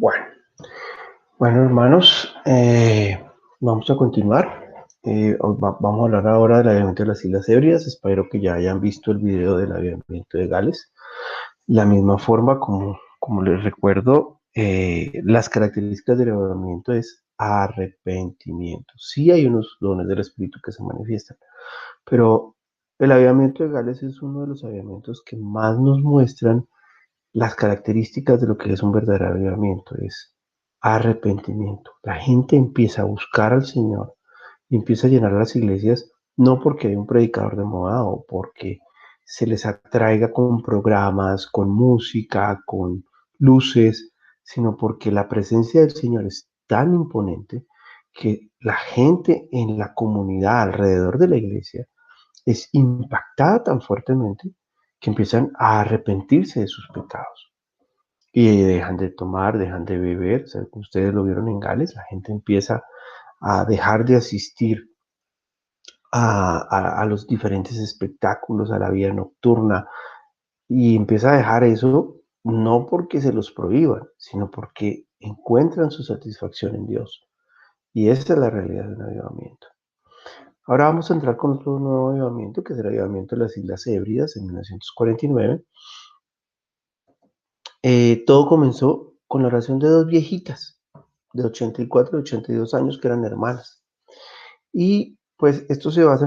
Bueno, bueno, hermanos, vamos a continuar. Vamos a hablar ahora del avivamiento de las Islas Hebridas. Espero que ya hayan visto el video del avivamiento de Gales. La misma forma, como les recuerdo, las características del avivamiento es arrepentimiento. Sí hay unos dones del Espíritu que se manifiestan, pero el avivamiento de Gales es uno de los avivamientos que más nos muestran las características de lo que es un verdadero avivamiento. Es arrepentimiento. La gente empieza a buscar al Señor y empieza a llenar las iglesias, no porque hay un predicador de moda o porque se les atraiga con programas, con música, con luces, sino porque la presencia del Señor es tan imponente que la gente en la comunidad alrededor de la iglesia es impactada tan fuertemente que empiezan a arrepentirse de sus pecados y dejan de tomar, dejan de beber. O sea, ustedes lo vieron en Gales, la gente empieza a dejar de asistir a los diferentes espectáculos, a la vida nocturna, y empieza a dejar eso no porque se los prohíban, sino porque encuentran su satisfacción en Dios. Y esa es la realidad de un avivamiento. Ahora vamos a entrar con otro nuevo avivamiento, que es el avivamiento de las Islas Hébridas en 1949. Todo comenzó con la oración de dos viejitas de 84 y 82 años que eran hermanas. Y pues esto se basa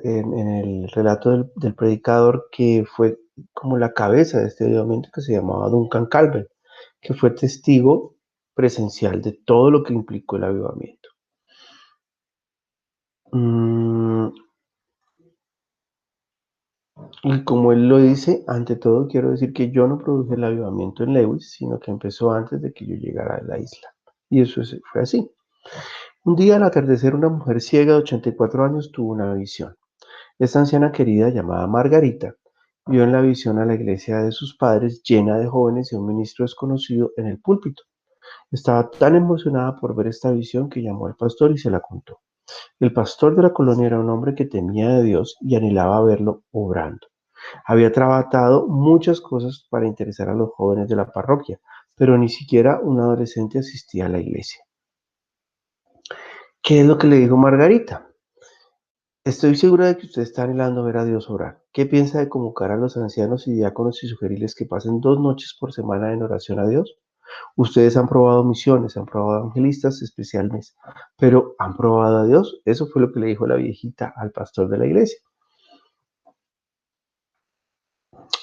en el relato del predicador que fue como la cabeza de este avivamiento, que se llamaba Duncan Calvert, que fue testigo presencial de todo lo que implicó el avivamiento. Y como él lo dice, ante todo quiero decir que yo no produje el avivamiento en Lewis, sino que empezó antes de que yo llegara a la isla. Y eso fue así. Un día al atardecer, una mujer ciega de 84 años tuvo una visión. Esta anciana querida, llamada Margarita, vio en la visión a la iglesia de sus padres llena de jóvenes y un ministro desconocido en el púlpito. Estaba tan emocionada por ver esta visión que llamó al pastor y se la contó. El pastor de la colonia era un hombre que temía de Dios y anhelaba verlo obrando. Había trabajado muchas cosas para interesar a los jóvenes de la parroquia, pero ni siquiera un adolescente asistía a la iglesia. ¿Qué es lo que le dijo Margarita? Estoy segura de que usted está anhelando ver a Dios obrar. ¿Qué piensa de convocar a los ancianos y diáconos y sugerirles que pasen 2 noches por semana en oración a Dios? Ustedes han probado misiones, han probado evangelistas especiales, pero ¿han probado a Dios? Eso fue lo que le dijo la viejita al pastor de la iglesia.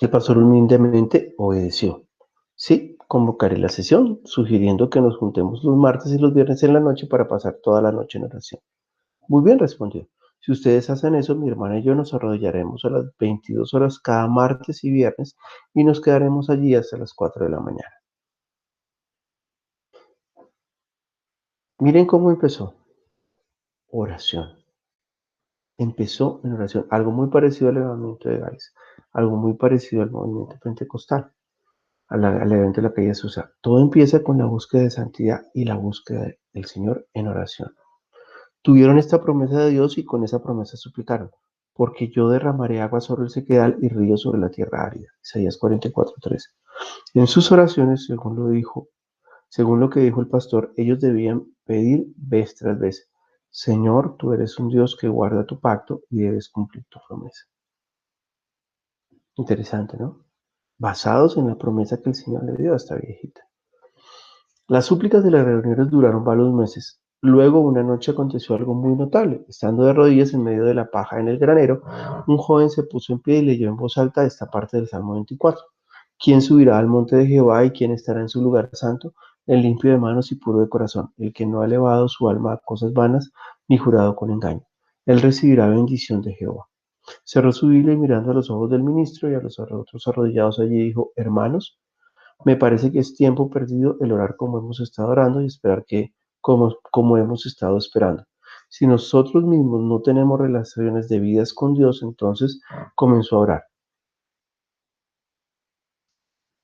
El pastor humildemente obedeció. Sí, convocaré la sesión, sugiriendo que nos juntemos los martes y los viernes en la noche para pasar toda la noche en oración. Muy bien, respondió. Si ustedes hacen eso, mi hermana y yo nos arrodillaremos a las 22 horas cada martes y viernes y nos quedaremos allí hasta las 4 de la mañana. Miren cómo empezó. Oración. Empezó en oración. Algo muy parecido al levantamiento de Gales. Algo muy parecido al movimiento pentecostal. Al evento de la calle de Susa. Todo empieza con la búsqueda de santidad y la búsqueda del Señor en oración. Tuvieron esta promesa de Dios y con esa promesa suplicaron, porque yo derramaré agua sobre el sequedal y ríos sobre la tierra árida. Isaías 44:3. En sus oraciones, según lo que dijo el pastor, ellos debían pedir vez tras vez: Señor, tú eres un Dios que guarda tu pacto y debes cumplir tu promesa. Interesante, ¿no? Basados en la promesa que el Señor le dio a esta viejita. Las súplicas de las reuniones duraron varios meses. Luego, una noche aconteció algo muy notable. Estando de rodillas en medio de la paja en el granero, un joven se puso en pie y leyó en voz alta esta parte del Salmo 24. ¿Quién subirá al monte de Jehová y quién estará en su lugar santo? El limpio de manos y puro de corazón, el que no ha elevado su alma a cosas vanas ni jurado con engaño. Él recibirá bendición de Jehová. Cerró su Biblia y mirando a los ojos del ministro y a los otros arrodillados allí dijo: Hermanos, me parece que es tiempo perdido el orar como hemos estado orando y esperar como hemos estado esperando. Si nosotros mismos no tenemos relaciones debidas con Dios, entonces comenzó a orar.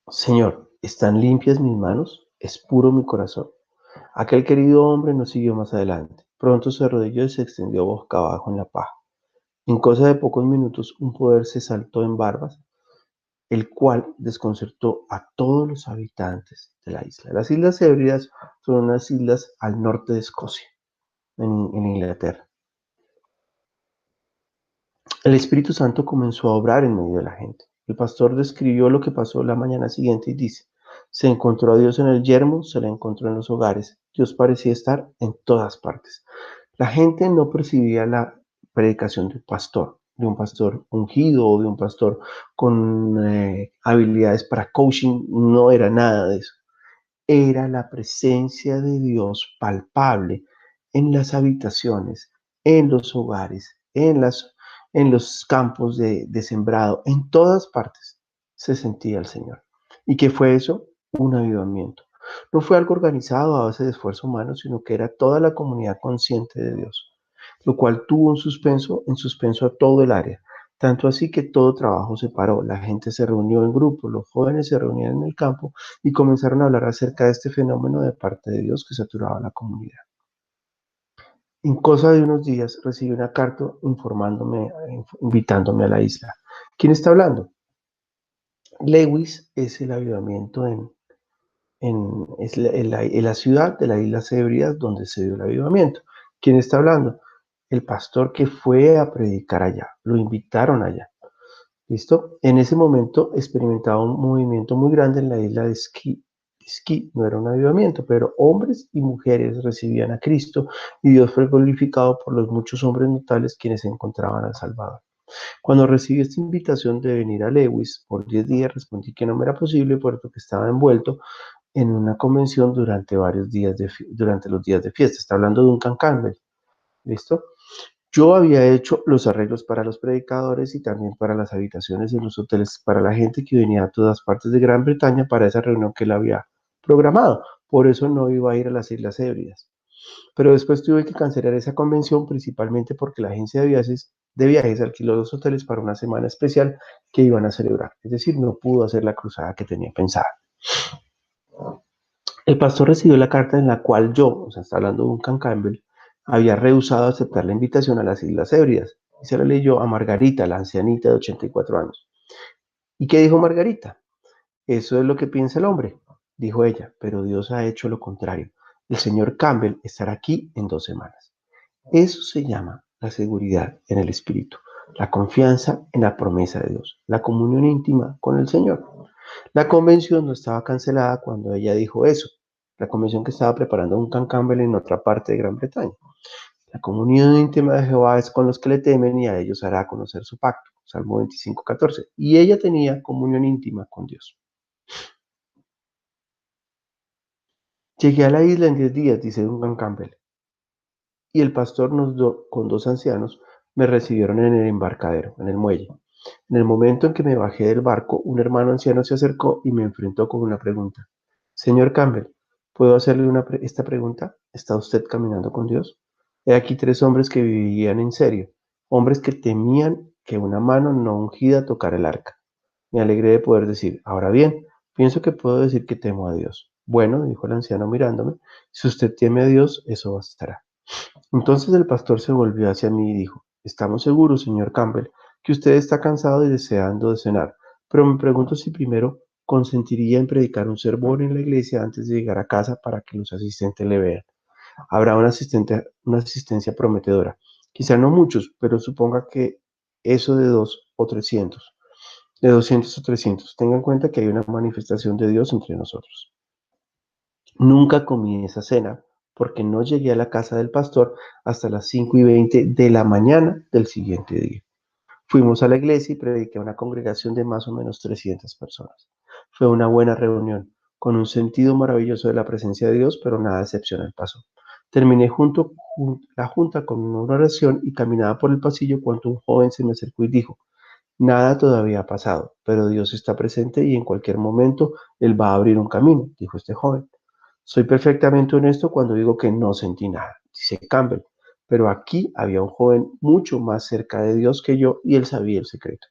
Señor, ¿están limpias mis manos? ¿Es puro mi corazón? Aquel querido hombre no siguió más adelante. Pronto se arrodilló y se extendió boca abajo en la paja. En cosa de pocos minutos un poder se saltó en barbas el cual desconcertó a todos los habitantes de la isla. Las Islas Hébridas son unas islas al norte de Escocia, en Inglaterra. El Espíritu Santo comenzó a obrar en medio de la gente. El pastor describió lo que pasó la mañana siguiente y dice: se encontró a Dios en el yermo, se le encontró en los hogares. Dios parecía estar en todas partes. La gente no percibía la predicación de un pastor ungido o de un pastor con habilidades para coaching. No era nada de eso. Era la presencia de Dios palpable en las habitaciones, en los hogares, en los campos de sembrado, en todas partes se sentía el Señor. ¿Y qué fue eso? Un avivamiento. No fue algo organizado a base de esfuerzo humano, sino que era toda la comunidad consciente de Dios, lo cual tuvo en suspenso a todo el área. Tanto así que todo trabajo se paró, la gente se reunió en grupo, los jóvenes se reunían en el campo y comenzaron a hablar acerca de este fenómeno de parte de Dios que saturaba la comunidad. En cosa de unos días recibí una carta invitándome a la isla. ¿Quién está hablando? Lewis es el avivamiento en la ciudad de las Islas Hebreas donde se dio el avivamiento. ¿Quién está hablando? El pastor que fue a predicar allá. Lo invitaron allá. ¿Listo? En ese momento experimentaba un movimiento muy grande en la isla de Esquí. Esquí no era un avivamiento, pero hombres y mujeres recibían a Cristo y Dios fue glorificado por los muchos hombres notables quienes se encontraban al Salvador. Cuando recibí esta invitación de venir a Lewis por 10 días, respondí que no me era posible porque estaba envuelto en una convención durante los días de fiesta. Está hablando de un Campbell. ¿Listo? Yo había hecho los arreglos para los predicadores y también para las habitaciones en los hoteles para la gente que venía a todas partes de Gran Bretaña para esa reunión que él había programado. Por eso no iba a ir a las Islas Hébridas. Pero después tuve que cancelar esa convención principalmente porque la agencia de viajes alquiló los hoteles para una semana especial que iban a celebrar. Es decir, no pudo hacer la cruzada que tenía pensada. El pastor recibió la carta en la cual yo, o sea, está hablando de un Campbell, había rehusado aceptar la invitación a las Islas Hébridas. Y se la leyó a Margarita, la ancianita de 84 años. ¿Y qué dijo Margarita? Eso es lo que piensa el hombre, dijo ella, pero Dios ha hecho lo contrario. El señor Campbell estará aquí en 2 semanas. Eso se llama la seguridad en el Espíritu, la confianza en la promesa de Dios, la comunión íntima con el Señor. La convención no estaba cancelada cuando ella dijo eso. La convención que estaba preparando un Campbell en otra parte de Gran Bretaña. La comunión íntima de Jehová es con los que le temen y a ellos hará conocer su pacto. Salmo 25:14. Y ella tenía comunión íntima con Dios. Llegué a la isla en 10 días, dice Duncan Campbell, y el pastor con 2 ancianos me recibieron en el embarcadero, en el muelle. En el momento en que me bajé del barco, un hermano anciano se acercó y me enfrentó con una pregunta. Señor Campbell, ¿puedo hacerle esta pregunta? ¿Está usted caminando con Dios? He aquí 3 hombres que vivían en serio, hombres que temían que una mano no ungida tocara el arca. Me alegré de poder decir, ahora bien, pienso que puedo decir que temo a Dios. Bueno, dijo el anciano mirándome, si usted teme a Dios, eso bastará. Entonces el pastor se volvió hacia mí y dijo, estamos seguros, señor Campbell, que usted está cansado y deseando de cenar, pero me pregunto si primero consentiría en predicar un sermón en la iglesia antes de llegar a casa para que los asistentes le vean. Habrá una asistencia prometedora. Quizá no muchos, pero suponga que eso de 200 o 300, de 200 o 300. Tenga en cuenta que hay una manifestación de Dios entre nosotros. Nunca comí esa cena porque no llegué a la casa del pastor hasta las 5:20 de la mañana del siguiente día. Fuimos a la iglesia y prediqué a una congregación de más o menos 300 personas. Fue una buena reunión, con un sentido maravilloso de la presencia de Dios, pero nada excepcional pasó. Terminé la junta con una oración y caminaba por el pasillo cuando un joven se me acercó y dijo, nada todavía ha pasado, pero Dios está presente y en cualquier momento Él va a abrir un camino, dijo este joven. Soy perfectamente honesto cuando digo que no sentí nada, dice Campbell, pero aquí había un joven mucho más cerca de Dios que yo y él sabía el secreto.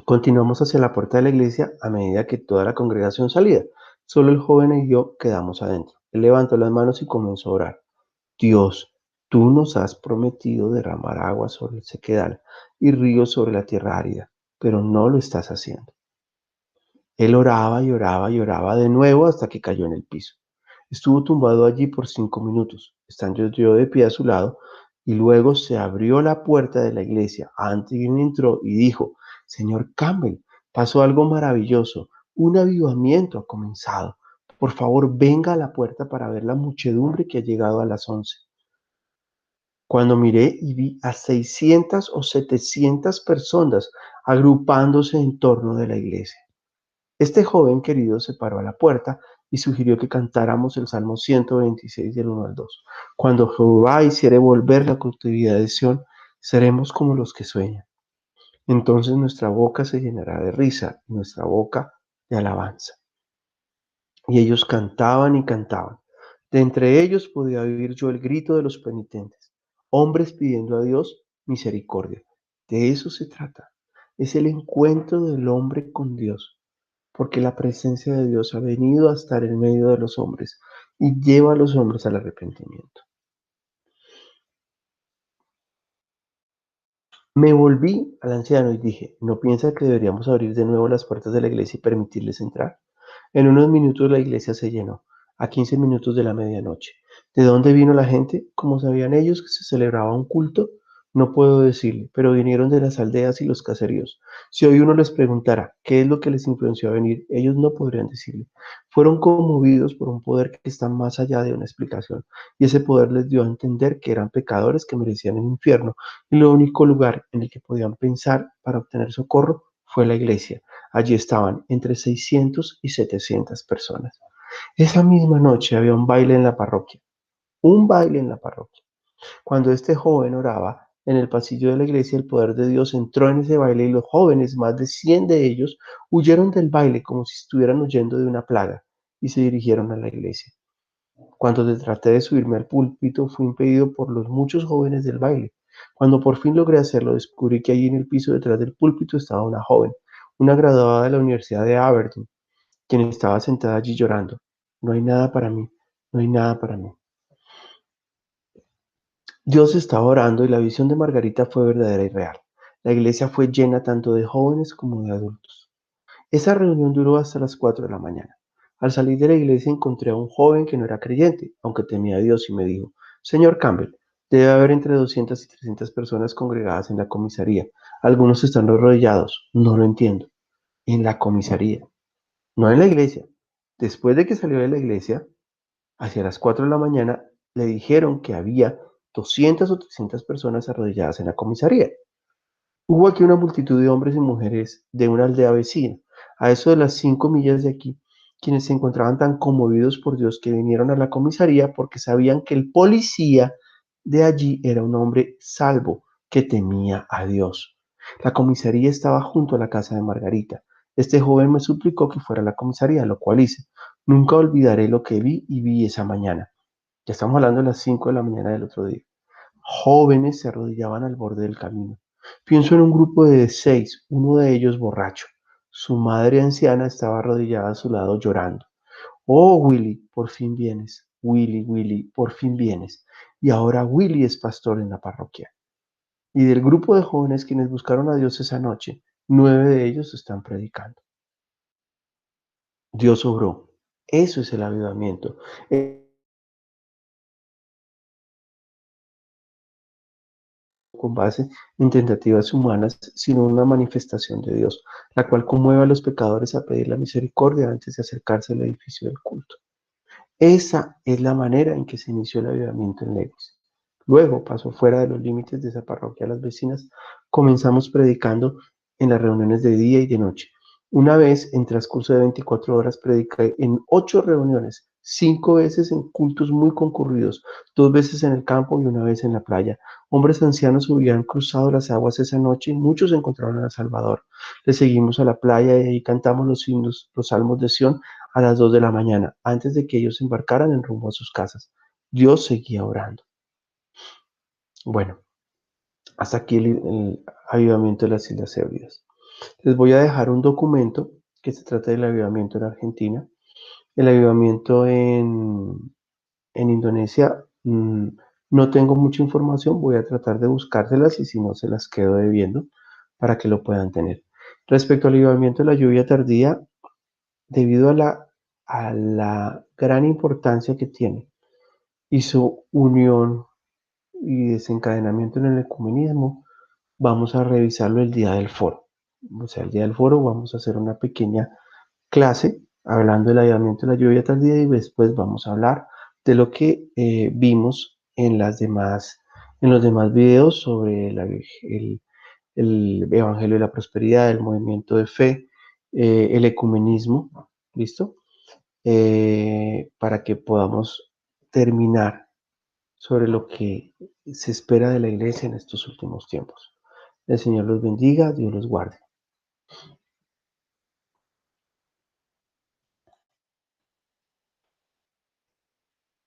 Continuamos hacia la puerta de la iglesia a medida que toda la congregación salía. Solo el joven y yo quedamos adentro. Él levantó las manos y comenzó a orar. Dios, tú nos has prometido derramar agua sobre el sequedal y ríos sobre la tierra árida. pero no lo estás haciendo. Él oraba y oraba y oraba de nuevo hasta que cayó en el piso. Estuvo tumbado allí por 5 minutos, estando yo de pie a su lado, y luego se abrió la puerta de la iglesia. Alguien entró y dijo: Señor Campbell, pasó algo maravilloso, un avivamiento ha comenzado. Por favor, venga a la puerta para ver la muchedumbre que ha llegado a las 11. Cuando miré y vi a 600 o 700 personas agrupándose en torno de la iglesia. Este joven querido se paró a la puerta y sugirió que cantáramos el Salmo 126 del 1 al 2. Cuando Jehová hiciere volver la cautividad de Sión, seremos como los que sueñan. Entonces nuestra boca se llenará de risa y nuestra boca de alabanza. Y ellos cantaban y cantaban. De entre ellos podía oír yo el grito de los penitentes, hombres pidiendo a Dios misericordia. De eso se trata. Es el encuentro del hombre con Dios, porque la presencia de Dios ha venido a estar en medio de los hombres y lleva a los hombres al arrepentimiento. Me volví al anciano y dije: ¿no piensa que deberíamos abrir de nuevo las puertas de la iglesia y permitirles entrar? En unos minutos la iglesia se llenó, a 15 minutos de la medianoche. ¿De dónde vino la gente? ¿Cómo sabían ellos que se celebraba un culto? No puedo decirle, pero vinieron de las aldeas y los caseríos. Si hoy uno les preguntara qué es lo que les influenció a venir, ellos no podrían decirle. Fueron conmovidos por un poder que está más allá de una explicación, y ese poder les dio a entender que eran pecadores que merecían el infierno, y el único lugar en el que podían pensar para obtener socorro fue la iglesia. Allí estaban entre 600 y 700 personas. Esa misma noche había un baile en la parroquia, un baile en la parroquia. Cuando este joven oraba en el pasillo de la iglesia, el poder de Dios entró en ese baile y los jóvenes, más de 100 de ellos, huyeron del baile como si estuvieran huyendo de una plaga y se dirigieron a la iglesia. Cuando traté de subirme al púlpito, fui impedido por los muchos jóvenes del baile. Cuando por fin logré hacerlo, descubrí que allí en el piso detrás del púlpito estaba una joven, una graduada de la Universidad de Aberdeen, quien estaba sentada allí llorando. No hay nada para mí, no hay nada para mí. Dios estaba orando y la visión de Margarita fue verdadera y real. La iglesia fue llena tanto de jóvenes como de adultos. Esa reunión duró hasta las 4 de la mañana. Al salir de la iglesia encontré a un joven que no era creyente, aunque temía a Dios, y me dijo: Señor Campbell, debe haber entre 200 y 300 personas congregadas en la comisaría. Algunos están arrodillados. No lo entiendo. En la comisaría, no en la iglesia. Después de que salió de la iglesia, hacia las 4 de la mañana, le dijeron que había 200 o 300 personas arrodilladas en la comisaría. Hubo aquí una multitud de hombres y mujeres de una aldea vecina, a eso de las 5 millas de aquí, quienes se encontraban tan conmovidos por Dios que vinieron a la comisaría porque sabían que el policía de allí era un hombre salvo que temía a Dios. La comisaría estaba junto a la casa de Margarita. Este joven me suplicó que fuera a la comisaría, lo cual hice. Nunca olvidaré lo que vi y vi esa mañana. Ya estamos hablando de las 5 de la mañana del otro día. Jóvenes se arrodillaban al borde del camino. Pienso en un grupo de 6, uno de ellos borracho. Su madre anciana estaba arrodillada a su lado llorando. Oh, Willy, por fin vienes. Willy, Willy, por fin vienes. Y ahora Willy es pastor en la parroquia. Y del grupo de jóvenes quienes buscaron a Dios esa noche, 9 de ellos están predicando. Dios obró. Eso es el avivamiento. Con base en tentativas humanas, sino una manifestación de Dios, la cual conmueve a los pecadores a pedir la misericordia antes de acercarse al edificio del culto. Esa es la manera en que se inició el avivamiento en Lewis. Luego pasó fuera de los límites de esa parroquia a las vecinas. Comenzamos predicando en las reuniones de día y de noche. Una vez, en transcurso de 24 horas, prediqué en 8 reuniones, 5 veces en cultos muy concurridos, 2 veces en el campo y una vez en la playa. Hombres ancianos habían cruzado las aguas esa noche y muchos encontraron a Salvador. Le seguimos a la playa y ahí cantamos los himnos, los salmos de Sión a las 2 de la mañana, antes de que ellos embarcaran en rumbo a sus casas. Dios seguía orando. Bueno, hasta aquí el avivamiento de las Islas Hébridas. Les voy a dejar un documento que se trata del avivamiento en Argentina. El avivamiento en Indonesia, no tengo mucha información, voy a tratar de buscárselas y si no se las quedo debiendo para que lo puedan tener. Respecto al avivamiento de la lluvia tardía, debido a la gran importancia que tiene y su unión y desencadenamiento en el ecumenismo, vamos a revisarlo el día del foro. O sea, el día del foro vamos a hacer una pequeña clase hablando del avivamiento de la lluvia tardía y después vamos a hablar de lo que vimos en los demás videos sobre el Evangelio de la Prosperidad, el movimiento de fe, el ecumenismo, ¿listo? Para que podamos terminar sobre lo que se espera de la iglesia en estos últimos tiempos. El Señor los bendiga, Dios los guarde.